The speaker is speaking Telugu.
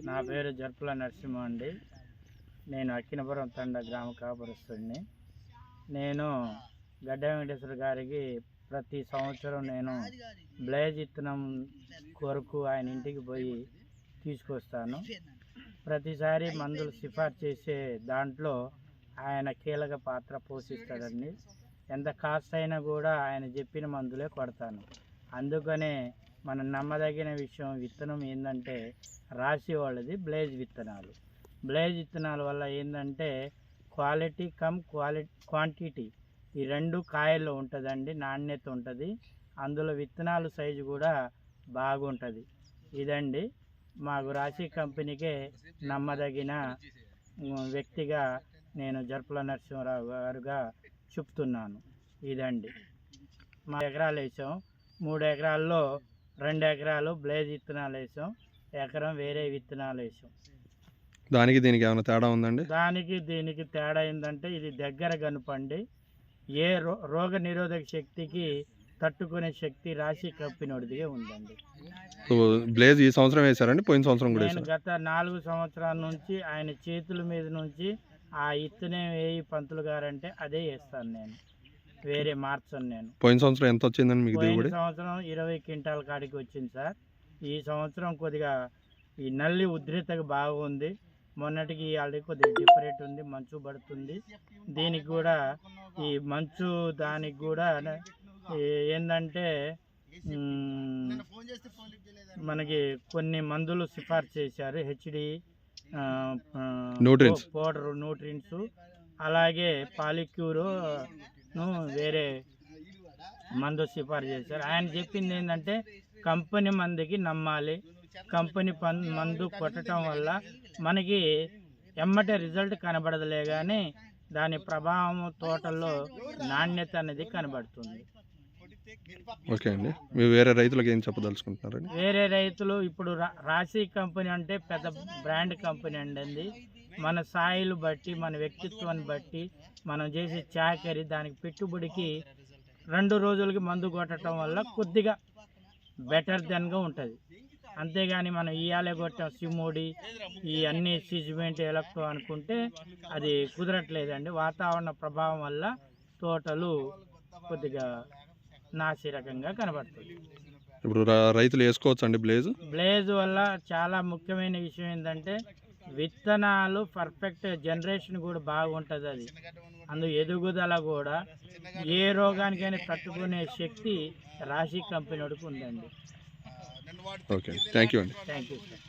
నా పేరు జర్పుల నరసింహ అండి. నేను అక్కినపురం తండ గ్రామ కాపురస్తుడిని. నేను గడ్డ వెంకటేశ్వర గారికి ప్రతి సంవత్సరం నేను బ్లేజ్ విత్తనం కొరకు ఆయన ఇంటికి పోయి తీసుకొస్తాను. ప్రతిసారి మందులు సిఫార్సు చేసే దాంట్లో ఆయన కీలక పాత్ర పోషిస్తాడండి. ఎంత కాస్ట్ అయినా కూడా ఆయన చెప్పిన మందులే కొడతాను. అందుకనే మనం నమ్మదగిన విషయం విత్తనం ఏంటంటే రాశి వాళ్ళది బ్లేజ్ విత్తనాలు. బ్లేజ్ విత్తనాల వల్ల ఏంటంటే క్వాలిటీ క్వాంటిటీ ఈ రెండు కాయల్లో ఉంటుందండి, నాణ్యత ఉంటుంది. అందులో విత్తనాలు సైజు కూడా బాగుంటుంది. ఇదండి మాకు రాశి కంపెనీకే నమ్మదగిన వ్యక్తిగా నేను జర్పుల నరసింహరావు గారుగా చెప్తున్నాను. ఇదండి మా ఎకరాలు వేసాం. 3 ఎకరాల్లో 2 ఎకరాలు బ్లేజ్ విత్తనాలు వేసాం, ఎకరం వేరే విత్తనాలు వేసాం. దానికి దీనికి ఏమైనా తేడా ఉందండి? దానికి దీనికి తేడా ఏంటంటే ఇది దగ్గర కనుపండి. ఏ రోగ నిరోధక శక్తికి తట్టుకునే శక్తి రాశి కంపెనీడిదిగా ఉందండి. బ్లేజ్ ఈ సంవత్సరం వేశారండి? పోయిన సంవత్సరం కూడా నేను గత 4 సంవత్సరాల నుంచి ఆయన చేతుల మీద నుంచి ఆ ఇత్తనం వేయి పంతులు గారంటే అదే వేస్తాను. నేను వేరే మార్చను. నేను పోయిన సంవత్సరం ఎంత వచ్చిందండి మీకు దిగుబడి? పోయిన సంవత్సరం 20 క్వింటాల కాడికి వచ్చింది సార్. ఈ సంవత్సరం కొద్దిగా ఈ నల్లి ఉధృతగా బాగుంది. మొన్నటికి ఆల్రెడీ కొద్దిగా డిఫరెంట్ ఉంది, మంచు పడుతుంది. దీనికి కూడా ఈ మంచు దానికి కూడా ఏంటంటే మనకి కొన్ని మందులు సిఫార్సు చేశారు. హెచ్డి పౌడర్ న్యూట్రిన్స్, అలాగే పాలిక్యూరు వేరే మందు సిఫార్సు చేశారు. ఆయన చెప్పింది ఏంటంటే కంపెనీ మందుకి నమ్మాలి. కంపెనీ మందు కొట్టడం వల్ల మనకి ఎమ్మటే రిజల్ట్ కనబడదులే కానీ దాని ప్రభావం తోటల్లో నాణ్యత అనేది కనబడుతుంది. ఓకే అండి, మీరు వేరే రైతులకు ఏం చెప్పదలుచుకుంటున్నారండి? వేరే రైతులు ఇప్పుడు రాశి కంపెనీ అంటే పెద్ద బ్రాండ్ కంపెనీ అండి. మన స్థాయిలు బట్టి, మన వ్యక్తిత్వాన్ని బట్టి, మనం చేసే చాకరీ దానికి పెట్టుబడికి 2 రోజులకి మందు కొట్టడం వల్ల కొద్దిగా బెటర్ దెన్గా ఉంటుంది. అంతేగాని మనం ఇయాలే కొట్టాం సిమోడి ఈ అన్ని సిజ్మెంట్ ఎలక్ట్రో అనుకుంటే అది కుదరట్లేదండి. వాతావరణ ప్రభావం వల్ల తోటలు కొద్దిగా నాసిరకంగా కనబడుతుంది. ఇప్పుడు రైతులు వేసుకోవచ్చు అండి బ్లేజ్ వల్ల చాలా ముఖ్యమైన విషయం ఏంటంటే విత్తనాలు పర్ఫెక్ట్ జనరేషన్ కూడా బాగుంటుంది. అది అందు ఎదుగుదల కూడా ఏ రోగానికైనా తట్టుకునే శక్తి రాశి కంపెనీకి ఉందండి. ఓకే, థ్యాంక్ యూ అండి. Thank you sir.